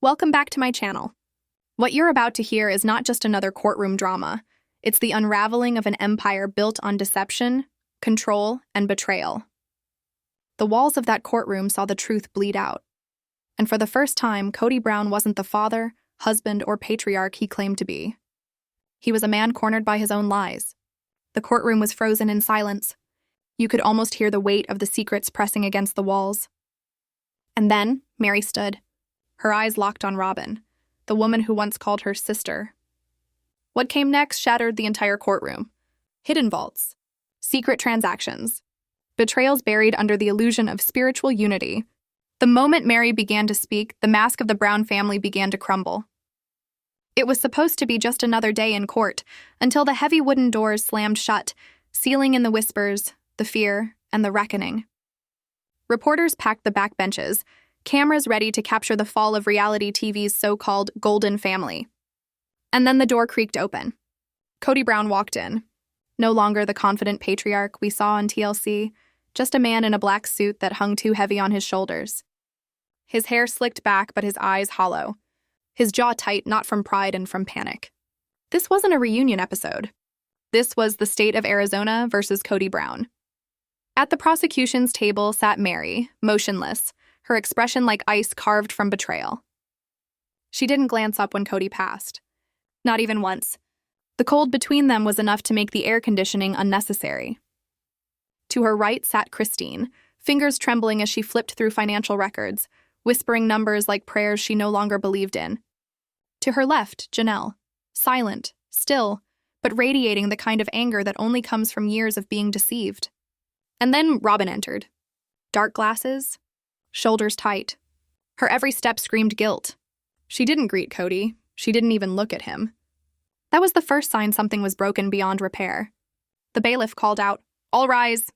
Welcome back to my channel. What you're about to hear is not just another courtroom drama. It's the unraveling of an empire built on deception, control, and betrayal. The walls of that courtroom saw the truth bleed out. And for the first time, Kody Brown wasn't the father, husband, or patriarch he claimed to be. He was a man cornered by his own lies. The courtroom was frozen in silence. You could almost hear the weight of the secrets pressing against the walls. And then Meri stood, her eyes locked on Robyn, the woman who once called her sister. What came next shattered the entire courtroom. Hidden vaults, secret transactions, betrayals buried under the illusion of spiritual unity. The moment Meri began to speak, the mask of the Brown family began to crumble. It was supposed to be just another day in court, until the heavy wooden doors slammed shut, sealing in the whispers, the fear, and the reckoning. Reporters packed the back benches, cameras ready to capture the fall of reality TV's so-called golden family. And then the door creaked open. Kody Brown walked in. No longer the confident patriarch we saw on TLC, just a man in a black suit that hung too heavy on his shoulders. His hair slicked back, but his eyes hollow. His jaw tight, not from pride and from panic. This wasn't a reunion episode. This was the state of Arizona versus Kody Brown. At the prosecution's table sat Meri, motionless, her expression like ice carved from betrayal. She didn't glance up when Kody passed. Not even once. The cold between them was enough to make the air conditioning unnecessary. To her right sat Christine, fingers trembling as she flipped through financial records, whispering numbers like prayers she no longer believed in. To her left, Janelle, silent, still, but radiating the kind of anger that only comes from years of being deceived. And then Robyn entered. Dark glasses, shoulders tight. Her every step screamed guilt. She didn't greet Kody. She didn't even look at him. That was the first sign something was broken beyond repair. The bailiff called out, "All rise."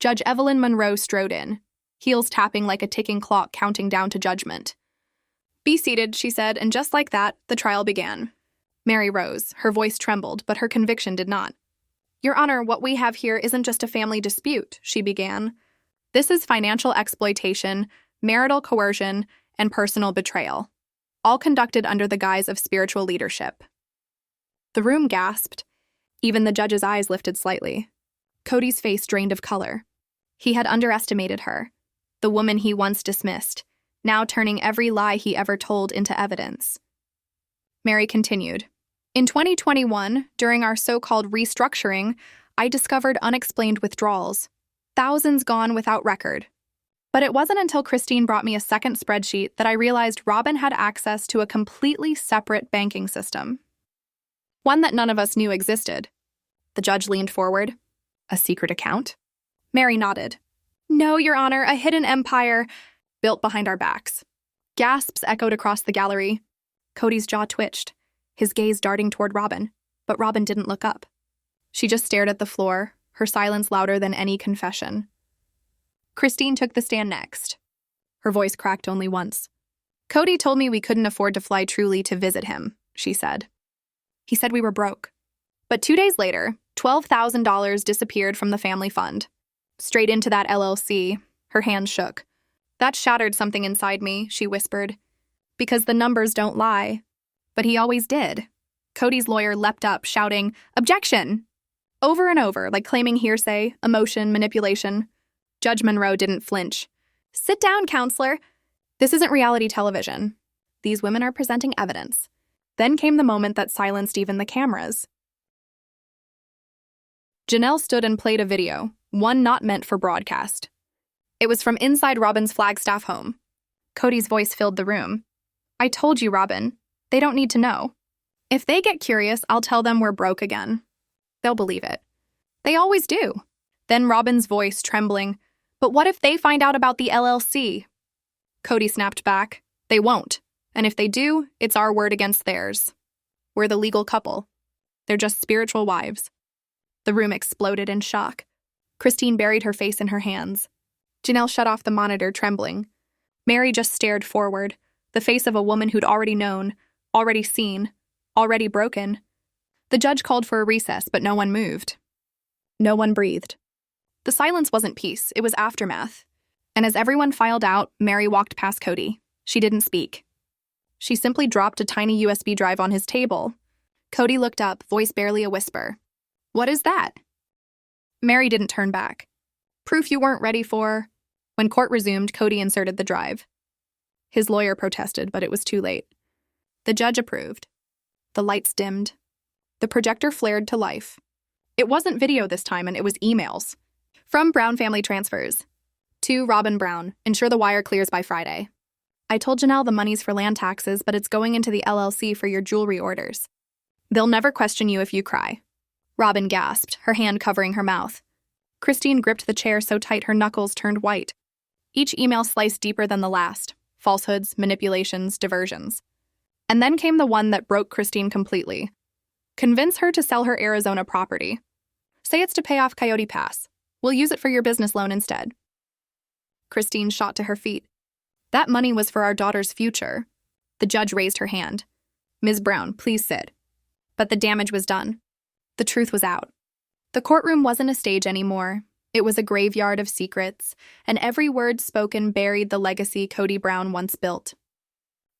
Judge Evelyn Monroe strode in, heels tapping like a ticking clock counting down to judgment. "Be seated," she said, and just like that, the trial began. Meri rose. Her voice trembled, but her conviction did not. "Your Honor, what we have here isn't just a family dispute," she began. "This is financial exploitation, marital coercion, and personal betrayal, all conducted under the guise of spiritual leadership." The room gasped. Even the judge's eyes lifted slightly. Kody's face drained of color. He had underestimated her, the woman he once dismissed, now turning every lie he ever told into evidence. Meri continued. "In 2021, during our so-called restructuring, I discovered unexplained withdrawals, thousands gone without record. But it wasn't until Christine brought me a second spreadsheet that I realized Robyn had access to a completely separate banking system. One that none of us knew existed." The judge leaned forward. "A secret account?" Meri nodded. "No, Your Honor, a hidden empire built behind our backs." Gasps echoed across the gallery. Kody's jaw twitched, his gaze darting toward Robyn, but Robyn didn't look up. She just stared at the floor, her silence louder than any confession. Christine took the stand next. Her voice cracked only once. "Kody told me we couldn't afford to fly Truly to visit him," she said. "He said we were broke." But 2 days later, $12,000 disappeared from the family fund. Straight into that LLC. Her hands shook. "That shattered something inside me," she whispered. "Because the numbers don't lie." But he always did. Kody's lawyer leapt up, shouting, "Objection!" Over and over, like claiming hearsay, emotion, manipulation. Judge Monroe didn't flinch. "Sit down, counselor. This isn't reality television. These women are presenting evidence." Then came the moment that silenced even the cameras. Janelle stood and played a video, one not meant for broadcast. It was from inside Robyn's Flagstaff home. Kody's voice filled the room. "I told you, Robyn. They don't need to know. If they get curious, I'll tell them we're broke again. They'll believe it. They always do." Then Robyn's voice trembling. "But what if they find out about the LLC?" Kody snapped back. "They won't. And if they do, it's our word against theirs. We're the legal couple. They're just spiritual wives." The room exploded in shock. Christine buried her face in her hands. Janelle shut off the monitor, trembling. Meri just stared forward, the face of a woman who'd already known, already seen, already broken. The judge called for a recess, but no one moved. No one breathed. The silence wasn't peace, it was aftermath. And as everyone filed out, Meri walked past Kody. She didn't speak. She simply dropped a tiny USB drive on his table. Kody looked up, voice barely a whisper. "What is that?" Meri didn't turn back. "Proof you weren't ready for." When court resumed, Kody inserted the drive. His lawyer protested, but it was too late. The judge approved. The lights dimmed. The projector flared to life. It wasn't video this time, and it was emails. From Brown Family Transfers. To Robyn Brown, ensure the wire clears by Friday. I told Janelle the money's for land taxes, but it's going into the LLC for your jewelry orders. They'll never question you if you cry. Robyn gasped, her hand covering her mouth. Christine gripped the chair so tight her knuckles turned white. Each email sliced deeper than the last. Falsehoods, manipulations, diversions. And then came the one that broke Christine completely. Convince her to sell her Arizona property. Say it's to pay off Coyote Pass. We'll use it for your business loan instead. Christine shot to her feet. That money was for our daughter's future. The judge raised her hand. "Ms. Brown, please sit." But the damage was done. The truth was out. The courtroom wasn't a stage anymore. It was a graveyard of secrets, and every word spoken buried the legacy Kody Brown once built.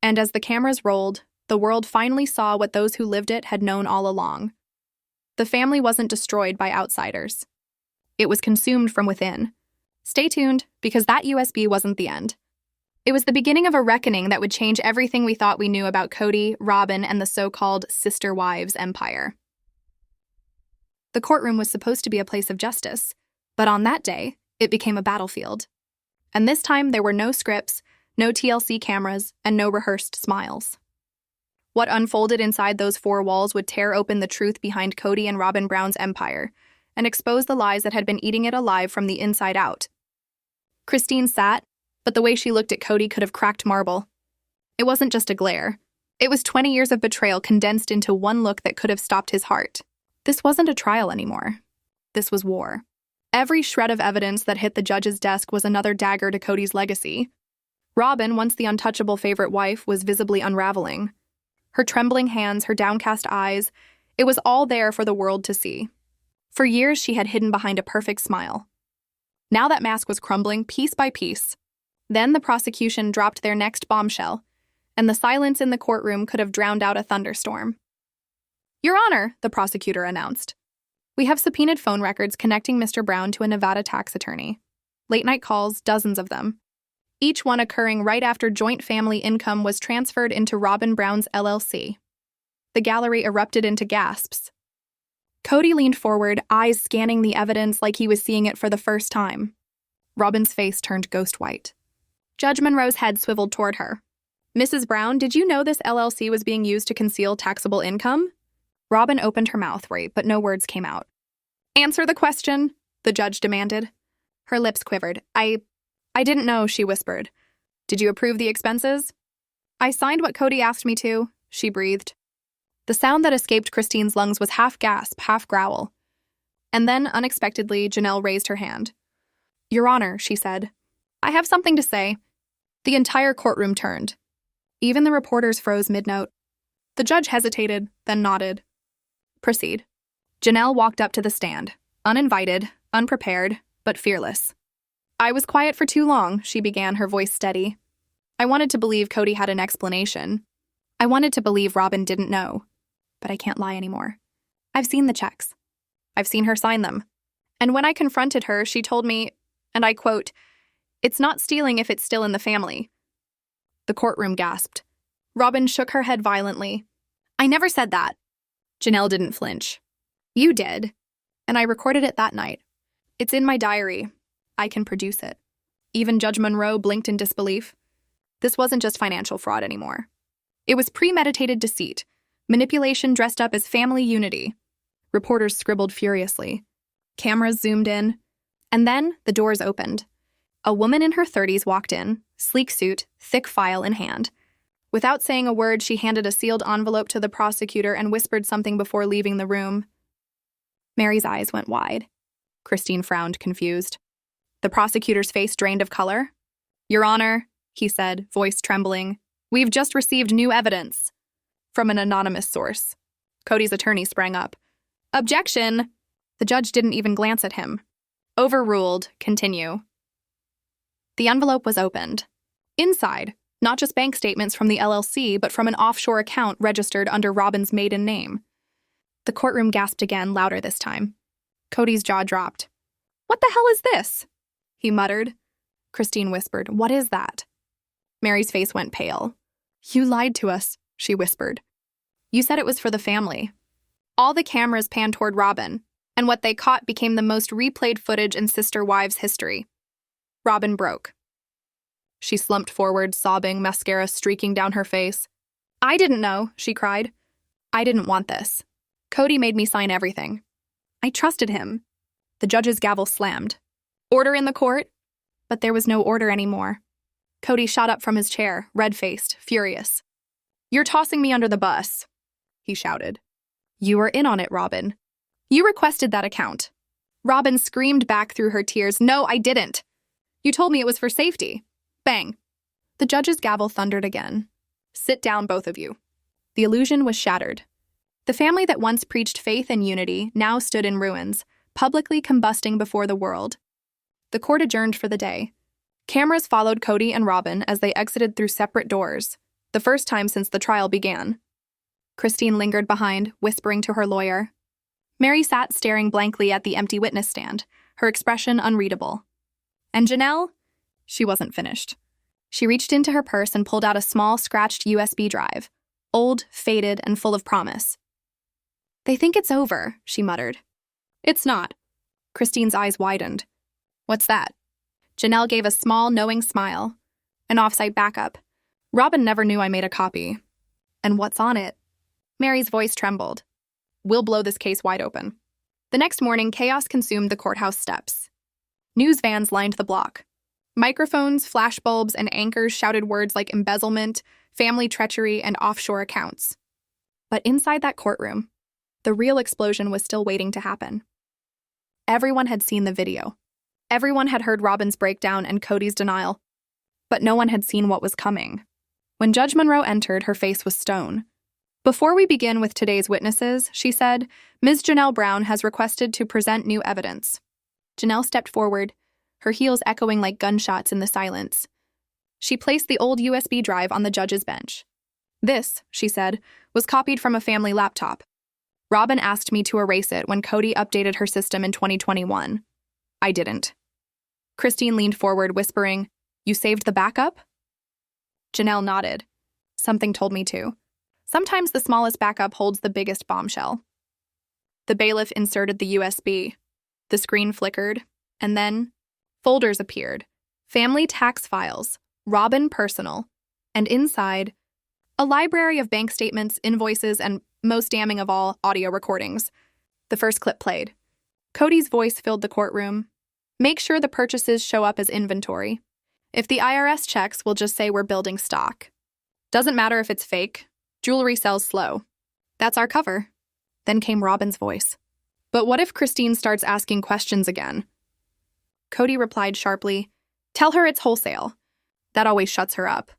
And as the cameras rolled, the world finally saw what those who lived it had known all along. The family wasn't destroyed by outsiders. It was consumed from within. Stay tuned, because that USB wasn't the end. It was the beginning of a reckoning that would change everything we thought we knew about Kody, Robyn, and the so-called sister wives empire. The courtroom was supposed to be a place of justice, but on that day, it became a battlefield. And this time, there were no scripts, no TLC cameras, and no rehearsed smiles. What unfolded inside those four walls would tear open the truth behind Kody and Robyn Brown's empire and expose the lies that had been eating it alive from the inside out. Christine sat, but the way she looked at Kody could have cracked marble. It wasn't just a glare. It was 20 years of betrayal condensed into one look that could have stopped his heart. This wasn't a trial anymore. This was war. Every shred of evidence that hit the judge's desk was another dagger to Kody's legacy. Robyn, once the untouchable favorite wife, was visibly unraveling. Her trembling hands, her downcast eyes, it was all there for the world to see. For years, she had hidden behind a perfect smile. Now that mask was crumbling piece by piece. Then the prosecution dropped their next bombshell, and the silence in the courtroom could have drowned out a thunderstorm. "Your Honor," the prosecutor announced, "we have subpoenaed phone records connecting Mr. Brown to a Nevada tax attorney. Late-night calls, dozens of them. Each one occurring right after joint family income was transferred into Robyn Brown's LLC." The gallery erupted into gasps. Kody leaned forward, eyes scanning the evidence like he was seeing it for the first time. Robyn's face turned ghost white. Judge Monroe's head swiveled toward her. "Mrs. Brown, did you know this LLC was being used to conceal taxable income?" Robyn opened her mouth right, but no words came out. "Answer the question," the judge demanded. Her lips quivered. I didn't know," she whispered. "Did you approve the expenses?" "I signed what Kody asked me to," she breathed. The sound that escaped Christine's lungs was half gasp, half growl. And then, unexpectedly, Janelle raised her hand. "Your Honor," she said, "I have something to say." The entire courtroom turned. Even the reporters froze mid-note. The judge hesitated, then nodded. "Proceed." Janelle walked up to the stand, uninvited, unprepared, but fearless. "I was quiet for too long," she began, her voice steady. "I wanted to believe Kody had an explanation. I wanted to believe Robyn didn't know. But I can't lie anymore. I've seen the checks. I've seen her sign them. And when I confronted her, she told me, and I quote, 'It's not stealing if it's still in the family.'" The courtroom gasped. Robyn shook her head violently. "I never said that." Janelle didn't flinch. "You did. And I recorded it that night. It's in my diary. I can produce it." Even Judge Monroe blinked in disbelief. This wasn't just financial fraud anymore. It was premeditated deceit, manipulation dressed up as family unity. Reporters scribbled furiously. Cameras zoomed in. And then the doors opened. A woman in her 30s walked in, sleek suit, thick file in hand. Without saying a word, she handed a sealed envelope to the prosecutor and whispered something before leaving the room. Meri's eyes went wide. Christine frowned, confused. The prosecutor's face drained of color. "Your Honor," he said, voice trembling, "we've just received new evidence." From an anonymous source. Kody's attorney sprang up. "Objection!" The judge didn't even glance at him. "Overruled. Continue." The envelope was opened. Inside, Not just bank statements from the LLC, but from an offshore account registered under Robyn's maiden name. The courtroom gasped again, louder this time. Kody's jaw dropped. "What the hell is this?" he muttered. Christine whispered, "What is that?" Meri's face went pale. "You lied to us," she whispered. "You said it was for the family." All the cameras panned toward Robyn, and what they caught became the most replayed footage in Sister Wives history. Robyn broke. She slumped forward, sobbing, mascara streaking down her face. "I didn't know," she cried. "I didn't want this. Kody made me sign everything. I trusted him." The judge's gavel slammed. "Order in the court?" But there was no order anymore. Kody shot up from his chair, red-faced, furious. "You're tossing me under the bus," he shouted. "You were in on it, Robyn. You requested that account." Robyn screamed back through her tears, "No, I didn't. You told me it was for safety." Bang. The judge's gavel thundered again. "Sit down, both of you." The illusion was shattered. The family that once preached faith and unity now stood in ruins, publicly combusting before the world. The court adjourned for the day. Cameras followed Kody and Robyn as they exited through separate doors, the first time since the trial began. Christine lingered behind, whispering to her lawyer. Meri sat staring blankly at the empty witness stand, her expression unreadable. And Janelle? She wasn't finished. She reached into her purse and pulled out a small, scratched USB drive, old, faded, and full of promise. "They think it's over," she muttered. "It's not." Christine's eyes widened. "What's that?" Janelle gave a small, knowing smile. "An offsite backup. Robyn never knew I made a copy." "And what's on it?" Meri's voice trembled. "We'll blow this case wide open." The next morning, chaos consumed the courthouse steps. News vans lined the block. Microphones, flashbulbs, and anchors shouted words like embezzlement, family treachery, and offshore accounts. But inside that courtroom, the real explosion was still waiting to happen. Everyone had seen the video. Everyone had heard Robyn's breakdown and Kody's denial. But no one had seen what was coming. When Judge Monroe entered, her face was stone. "Before we begin with today's witnesses," she said, "Ms. Janelle Brown has requested to present new evidence." Janelle stepped forward, her heels echoing like gunshots in the silence. She placed the old USB drive on the judge's bench. "This," she said, "was copied from a family laptop. Robyn asked me to erase it when Kody updated her system in 2021. I didn't." Christine leaned forward, whispering, "You saved the backup?" Janelle nodded. "Something told me to. Sometimes the smallest backup holds the biggest bombshell." The bailiff inserted the USB. The screen flickered, and then folders appeared. Family tax files, Robyn personal, and inside, a library of bank statements, invoices, and, most damning of all, audio recordings. The first clip played. Kody's voice filled the courtroom. "Make sure the purchases show up as inventory. If the IRS checks, we'll just say we're building stock. Doesn't matter if it's fake. Jewelry sells slow. That's our cover." Then came Robyn's voice. "But what if Christine starts asking questions again?" Kody replied sharply, "Tell her it's wholesale. That always shuts her up."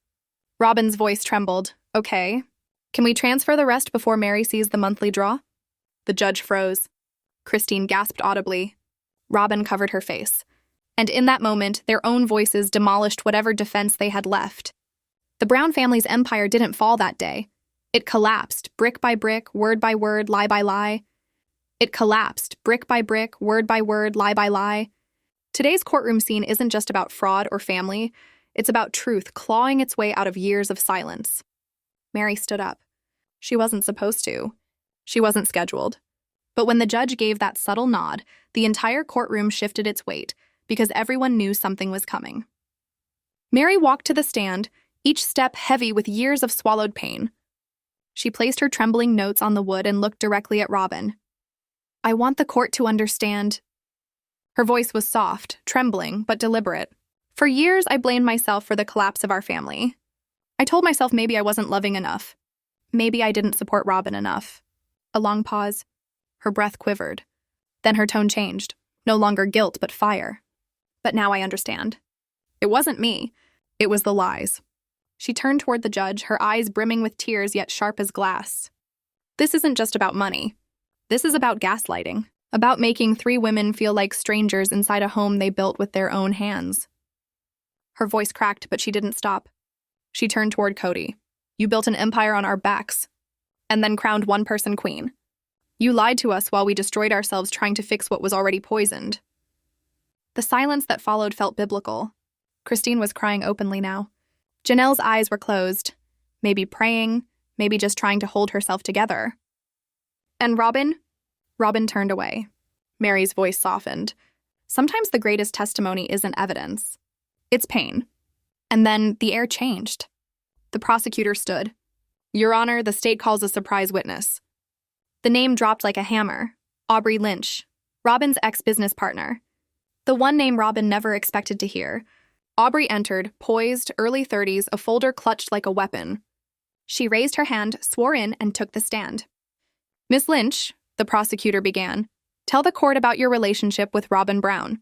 Robyn's voice trembled. "Okay. Can we transfer the rest before Meri sees the monthly draw?" The judge froze. Christine gasped audibly. Robyn covered her face. And in that moment, their own voices demolished whatever defense they had left. The Brown family's empire didn't fall that day. It collapsed, brick by brick, word by word, lie by lie. It collapsed, brick by brick, word by word, lie by lie. Today's courtroom scene isn't just about fraud or family. It's about truth clawing its way out of years of silence. Meri stood up. She wasn't supposed to. She wasn't scheduled. But when the judge gave that subtle nod, the entire courtroom shifted its weight because everyone knew something was coming. Meri walked to the stand, each step heavy with years of swallowed pain. She placed her trembling notes on the wood and looked directly at Robyn. "I want the court to understand." Her voice was soft, trembling, but deliberate. "For years, I blamed myself for the collapse of our family. I told myself maybe I wasn't loving enough. Maybe I didn't support Robyn enough." A long pause. Her breath quivered. Then her tone changed. No longer guilt, but fire. "But now I understand. It wasn't me. It was the lies." She turned toward the judge, her eyes brimming with tears yet sharp as glass. "This isn't just about money. This is about gaslighting. About making 3 women feel like strangers inside a home they built with their own hands." Her voice cracked, but she didn't stop. She turned toward Kody. You built an empire on our backs, and then crowned one person queen. You lied to us while we destroyed ourselves trying to fix what was already poisoned. The silence that followed felt biblical. Christine was crying openly now. Janelle's eyes were closed, maybe praying, maybe just trying to hold herself together. And Robyn? Robyn turned away. Meri's voice softened. Sometimes the greatest testimony isn't evidence. It's pain. And then the air changed. The prosecutor stood. Your Honor, the state calls a surprise witness. The name dropped like a hammer. Aubrey Lynch, Robyn's ex-business partner. The one name Robyn never expected to hear. Aubrey entered, poised, early 30s, a folder clutched like a weapon. She raised her hand, swore in, and took the stand. Miss Lynch, the prosecutor began, tell the court about your relationship with Robyn Brown.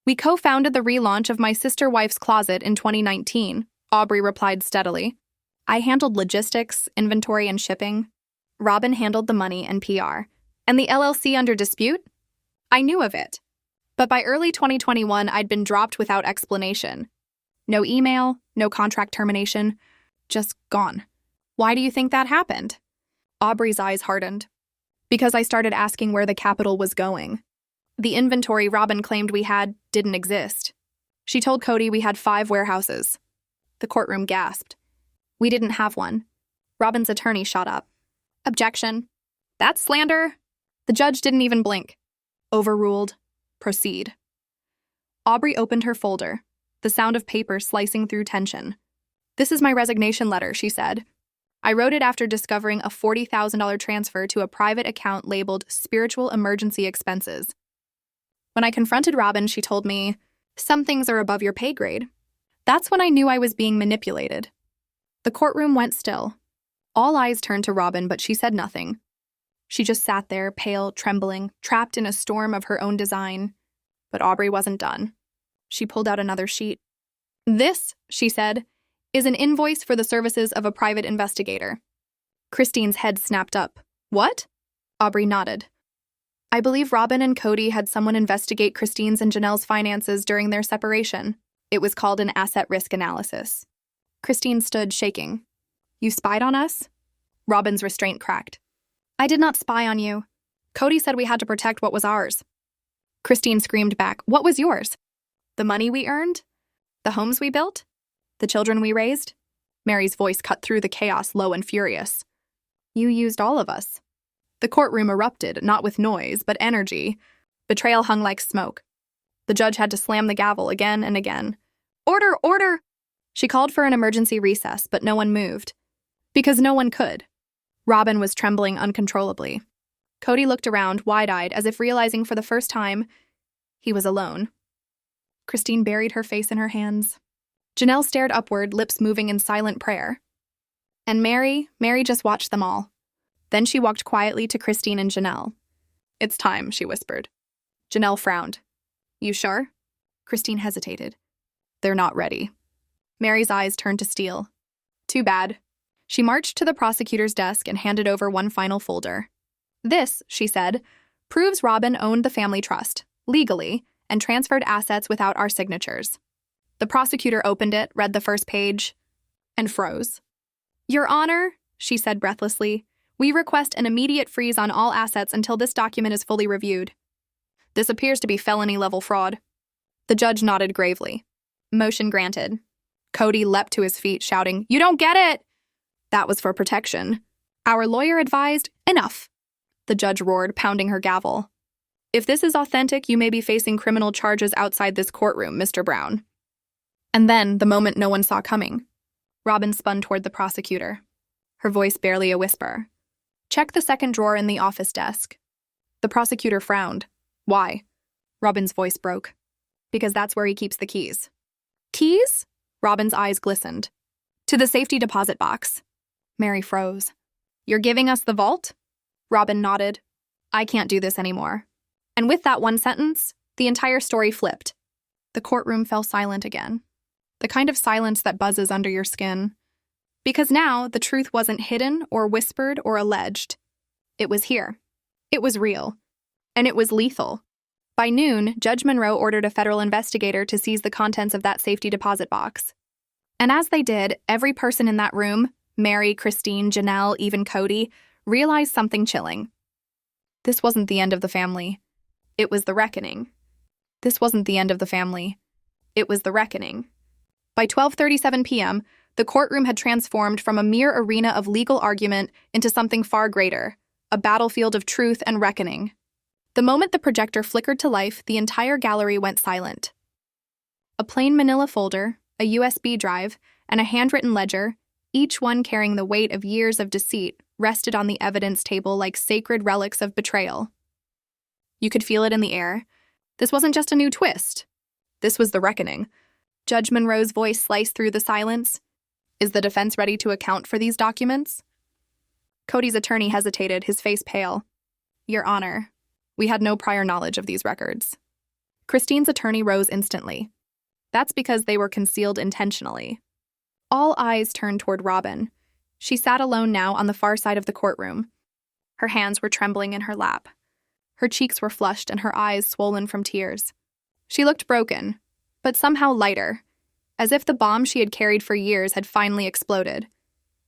We co-founded the relaunch of My Sister Wife's Closet in 2019, Aubrey replied steadily. I handled logistics, inventory, and shipping. Robyn handled the money and PR. And the LLC under dispute? I knew of it. But by early 2021, I'd been dropped without explanation. No email, no contract termination, just gone. Why do you think that happened? Aubrey's eyes hardened. Because I started asking where the capital was going. The inventory Robyn claimed we had didn't exist. She told Kody we had 5 warehouses. The courtroom gasped. We didn't have one. Robyn's attorney shot up. Objection. That's slander. The judge didn't even blink. Overruled. Proceed. Aubrey opened her folder, the sound of paper slicing through tension. This is my resignation letter, she said. I wrote it after discovering a $40,000 transfer to a private account labeled Spiritual Emergency Expenses. When I confronted Robyn, she told me, some things are above your pay grade. That's when I knew I was being manipulated. The courtroom went still. All eyes turned to Robyn, but she said nothing. She just sat there, pale, trembling, trapped in a storm of her own design. But Aubrey wasn't done. She pulled out another sheet. This, she said, is an invoice for the services of a private investigator. Christine's head snapped up. What? Aubrey nodded. I believe Robyn and Kody had someone investigate Christine's and Janelle's finances during their separation. It was called an asset risk analysis. Christine stood, shaking. You spied on us? Robyn's restraint cracked. I did not spy on you. Kody said we had to protect what was ours. Christine screamed back, what was yours? The money we earned? The homes we built? The children we raised? Meri's voice cut through the chaos, low and furious. You used all of us. The courtroom erupted, not with noise, but energy. Betrayal hung like smoke. The judge had to slam the gavel again and again. Order, order! She called for an emergency recess, but no one moved. Because no one could. Robyn was trembling uncontrollably. Kody looked around, wide-eyed, as if realizing for the first time he was alone. Christine buried her face in her hands. Janelle stared upward, lips moving in silent prayer. And Meri just watched them all. Then she walked quietly to Christine and Janelle. It's time, she whispered. Janelle frowned. You sure? Christine hesitated. They're not ready. Meri's eyes turned to steel. Too bad. She marched to the prosecutor's desk and handed over one final folder. This, she said, proves Robyn owned the family trust, legally, and transferred assets without our signatures. The prosecutor opened it, read the first page, and froze. Your Honor, she said breathlessly, we request an immediate freeze on all assets until this document is fully reviewed. This appears to be felony-level fraud. The judge nodded gravely. Motion granted. Kody leapt to his feet, shouting, You don't get it! That was for protection. Our lawyer advised, enough. The judge roared, pounding her gavel. If this is authentic, you may be facing criminal charges outside this courtroom, Mr. Brown. And then, the moment no one saw coming, Robyn spun toward the prosecutor, her voice barely a whisper. Check the second drawer in the office desk. The prosecutor frowned. Why? Robyn's voice broke. Because that's where he keeps the keys. Keys? Robyn's eyes glistened. To the safety deposit box. Meri froze. You're giving us the vault? Robyn nodded. I can't do this anymore. And with that one sentence, the entire story flipped. The courtroom fell silent again. The kind of silence that buzzes under your skin. Because now, the truth wasn't hidden or whispered or alleged. It was here. It was real. And it was lethal. By noon, Judge Monroe ordered a federal investigator to seize the contents of that safety deposit box. And as they did, every person in that room, Meri, Christine, Janelle, even Kody, realized something chilling. This wasn't the end of the family. It was the reckoning. This wasn't the end of the family. It was the reckoning. By 12:37 p.m., the courtroom had transformed from a mere arena of legal argument into something far greater, a battlefield of truth and reckoning. The moment the projector flickered to life, the entire gallery went silent. A plain manila folder, a USB drive, and a handwritten ledger, each one carrying the weight of years of deceit, rested on the evidence table like sacred relics of betrayal. You could feel it in the air. This wasn't just a new twist. This was the reckoning. Judge Monroe's voice sliced through the silence. Is the defense ready to account for these documents? Kody's attorney hesitated, his face pale. Your Honor, we had no prior knowledge of these records. Christine's attorney rose instantly. That's because they were concealed intentionally. All eyes turned toward Robyn. She sat alone now on the far side of the courtroom. Her hands were trembling in her lap. Her cheeks were flushed and her eyes swollen from tears. She looked broken, but somehow lighter, as if the bomb she had carried for years had finally exploded,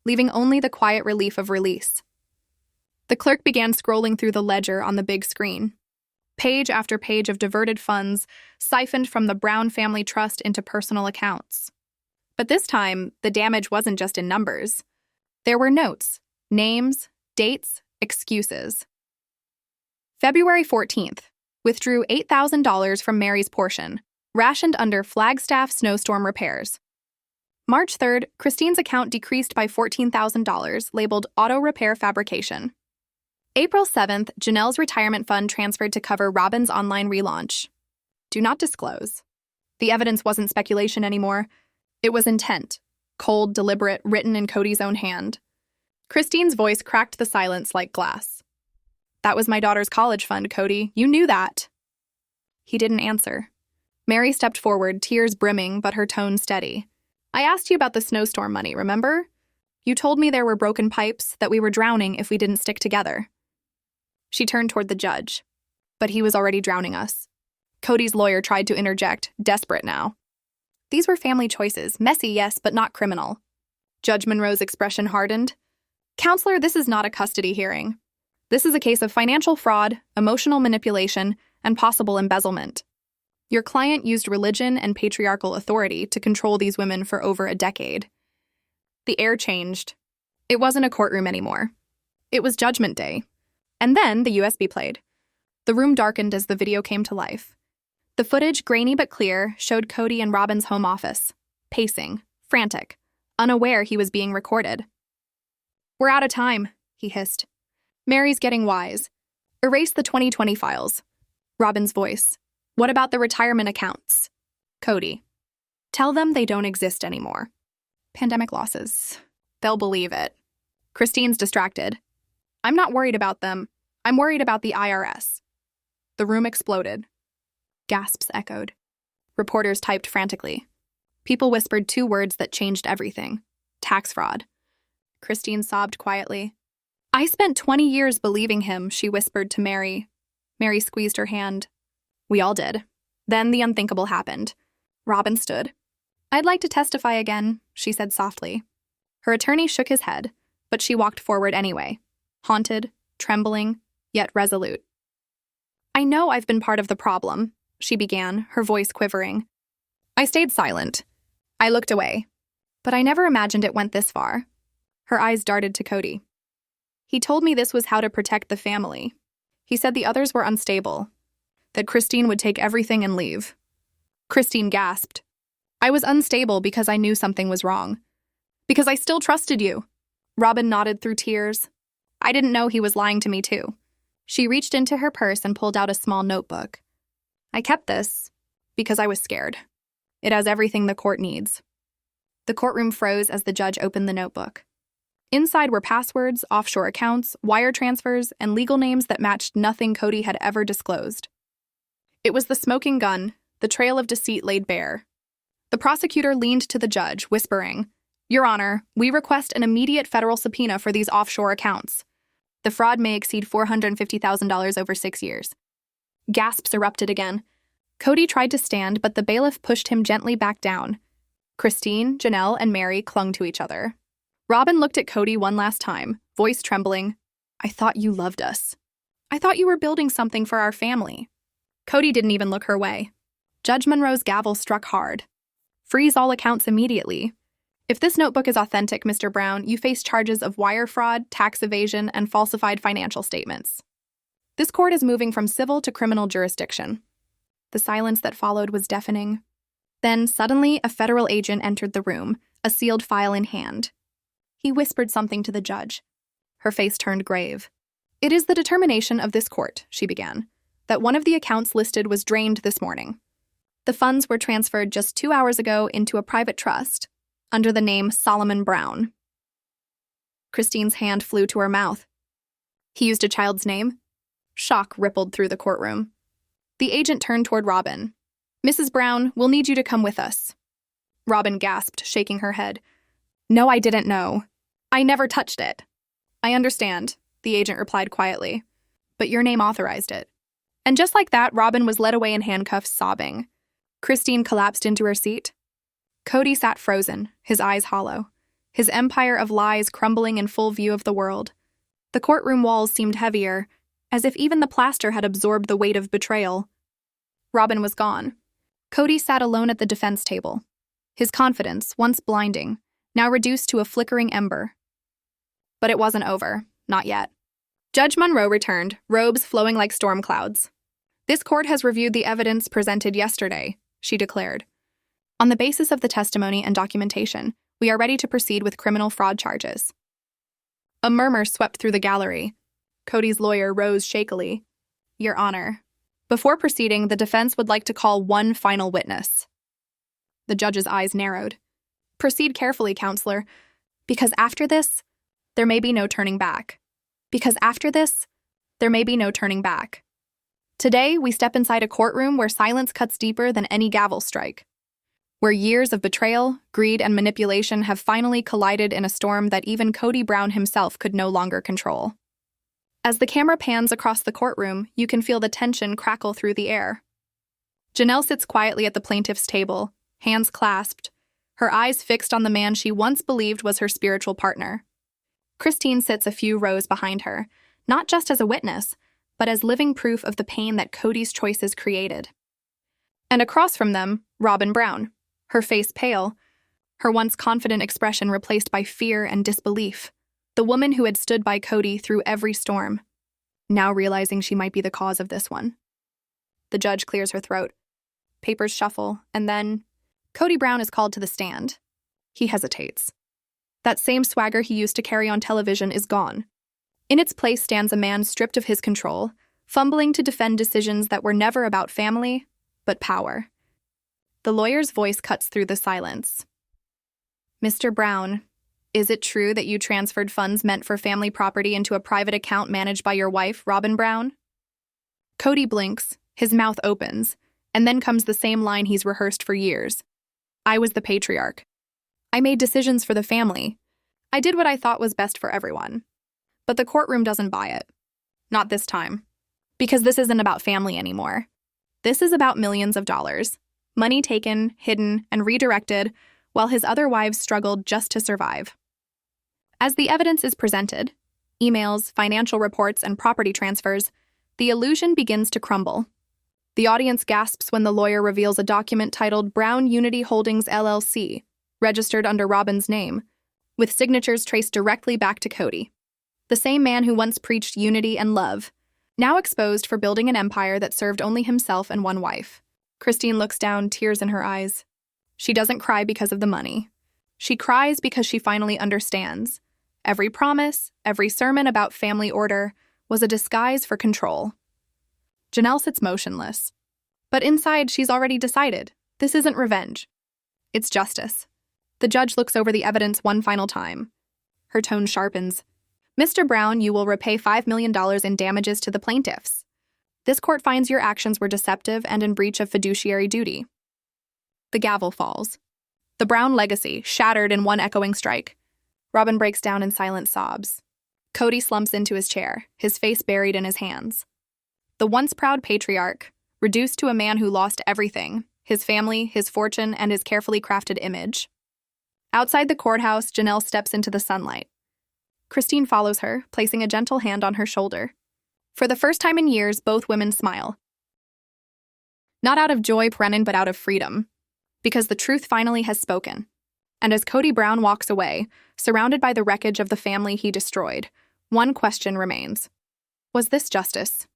leaving only the quiet relief of release. The clerk began scrolling through the ledger on the big screen. Page after page of diverted funds siphoned from the Brown family trust into personal accounts. But this time, the damage wasn't just in numbers. There were notes, names, dates, excuses. February 14th, withdrew $8,000 from Meri's portion, rationed under Flagstaff snowstorm repairs. March 3rd, Christine's account decreased by $14,000, labeled auto repair fabrication. April 7th, Janelle's retirement fund transferred to cover Robyn's online relaunch. Do not disclose. The evidence wasn't speculation anymore. It was intent, cold, deliberate, written in Kody's own hand. Christine's voice cracked the silence like glass. That was my daughter's college fund, Kody. You knew that. He didn't answer. Meri stepped forward, tears brimming, but her tone steady. I asked you about the snowstorm money, remember? You told me there were broken pipes, that we were drowning if we didn't stick together. She turned toward the judge. But he was already drowning us. Kody's lawyer tried to interject, desperate now. These were family choices, messy, yes, but not criminal. Judge Monroe's expression hardened. Counselor, this is not a custody hearing. This is a case of financial fraud, emotional manipulation, and possible embezzlement. Your client used religion and patriarchal authority to control these women for over a decade. The air changed. It wasn't a courtroom anymore. It was Judgment Day. And then the USB played. The room darkened as the video came to life. The footage, grainy but clear, showed Kody in Robyn's home office, pacing, frantic, unaware he was being recorded. We're out of time, he hissed. Meri's getting wise. Erase the 2020 files. Robyn's voice. What about the retirement accounts? Kody. Tell them they don't exist anymore. Pandemic losses. They'll believe it. Christine's distracted. I'm not worried about them. I'm worried about the IRS. The room exploded. Gasps echoed. Reporters typed frantically. People whispered two words that changed everything. Tax fraud. Christine sobbed quietly. I spent 20 years believing him, she whispered to Meri. Meri squeezed her hand. We all did. Then the unthinkable happened. Robyn stood. I'd like to testify again, she said softly. Her attorney shook his head, but she walked forward anyway, haunted, trembling, yet resolute. I know I've been part of the problem, she began, her voice quivering. I stayed silent. I looked away. But I never imagined it went this far. Her eyes darted to Kody. He told me this was how to protect the family. He said the others were unstable, that Christine would take everything and leave. Christine gasped. I was unstable because I knew something was wrong. Because I still trusted you. Robyn nodded through tears. I didn't know he was lying to me too. She reached into her purse and pulled out a small notebook. I kept this because I was scared. It has everything the court needs. The courtroom froze as the judge opened the notebook. Inside were passwords, offshore accounts, wire transfers, and legal names that matched nothing Kody had ever disclosed. It was the smoking gun, the trail of deceit laid bare. The prosecutor leaned to the judge, whispering, Your Honor, we request an immediate federal subpoena for these offshore accounts. The fraud may exceed $450,000 over 6 years. Gasps erupted again. Kody tried to stand, but the bailiff pushed him gently back down. Christine, Janelle, and Meri clung to each other. Robyn looked at Kody one last time, voice trembling. "I thought you loved us. I thought you were building something for our family." Kody didn't even look her way. Judge Monroe's gavel struck hard. "Freeze all accounts immediately. If this notebook is authentic, Mr. Brown, you face charges of wire fraud, tax evasion, and falsified financial statements. This court is moving from civil to criminal jurisdiction." The silence that followed was deafening. Then, suddenly, a federal agent entered the room, a sealed file in hand. He whispered something to the judge. Her face turned grave. "It is the determination of this court," she began, "that one of the accounts listed was drained this morning. The funds were transferred just 2 hours ago into a private trust under the name Robyn Brown." Christine's hand flew to her mouth. "He used a child's name?" Shock rippled through the courtroom. The agent turned toward Robyn. "Mrs. Brown, we'll need you to come with us." Robyn gasped, shaking her head. "No, I didn't know. I never touched it." "I understand," the agent replied quietly. "But your name authorized it." And just like that, Robyn was led away in handcuffs, sobbing. Christine collapsed into her seat. Kody sat frozen, his eyes hollow, his empire of lies crumbling in full view of the world. The courtroom walls seemed heavier, as if even the plaster had absorbed the weight of betrayal. Robyn was gone. Kody sat alone at the defense table, his confidence, once blinding, now reduced to a flickering ember. But it wasn't over, not yet. Judge Monroe returned, robes flowing like storm clouds. "This court has reviewed the evidence presented yesterday," she declared. "On the basis of the testimony and documentation, we are ready to proceed with criminal fraud charges." A murmur swept through the gallery. Kody's lawyer rose shakily. "Your Honor, before proceeding, the defense would like to call one final witness." The judge's eyes narrowed. "Proceed carefully, counselor, because after this, there may be no turning back. Because after this, there may be no turning back. Today, we step inside a courtroom where silence cuts deeper than any gavel strike, where years of betrayal, greed, and manipulation have finally collided in a storm that even Kody Brown himself could no longer control. As the camera pans across the courtroom, you can feel the tension crackle through the air. Janelle sits quietly at the plaintiff's table, hands clasped, her eyes fixed on the man she once believed was her spiritual partner. Christine sits a few rows behind her, not just as a witness, but as living proof of the pain that Kody's choices created. And across from them, Robyn Brown, her face pale, her once confident expression replaced by fear and disbelief, the woman who had stood by Kody through every storm, now realizing she might be the cause of this one. The judge clears her throat. Papers shuffle, and then Kody Brown is called to the stand. He hesitates. That same swagger he used to carry on television is gone. In its place stands a man stripped of his control, fumbling to defend decisions that were never about family, but power. The lawyer's voice cuts through the silence. "Mr. Brown, is it true that you transferred funds meant for family property into a private account managed by your wife, Robyn Brown?" Kody blinks, his mouth opens, and then comes the same line he's rehearsed for years. "I was the patriarch. I made decisions for the family. I did what I thought was best for everyone." But the courtroom doesn't buy it. Not this time. Because this isn't about family anymore. This is about millions of dollars. Money taken, hidden, and redirected, while his other wives struggled just to survive. As the evidence is presented, emails, financial reports, and property transfers, the illusion begins to crumble. The audience gasps when the lawyer reveals a document titled Brown Unity Holdings LLC, registered under Robyn's name, with signatures traced directly back to Kody, the same man who once preached unity and love, now exposed for building an empire that served only himself and one wife. Christine looks down, tears in her eyes. She doesn't cry because of the money. She cries because she finally understands. Every promise, every sermon about family order was a disguise for control. Janelle sits motionless. But inside, she's already decided. This isn't revenge. It's justice. The judge looks over the evidence one final time. Her tone sharpens. "Mr. Brown, you will repay $5 million in damages to the plaintiffs. This court finds your actions were deceptive and in breach of fiduciary duty." The gavel falls. The Brown legacy, shattered in one echoing strike. Robyn breaks down in silent sobs. Kody slumps into his chair, his face buried in his hands. The once proud patriarch, reduced to a man who lost everything, his family, his fortune, and his carefully crafted image. Outside the courthouse, Janelle steps into the sunlight. Christine follows her, placing a gentle hand on her shoulder. For the first time in years, both women smile. Not out of joy, Brennan, but out of freedom. Because the truth finally has spoken. And as Kody Brown walks away, surrounded by the wreckage of the family he destroyed, one question remains. Was this justice?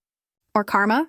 Or karma?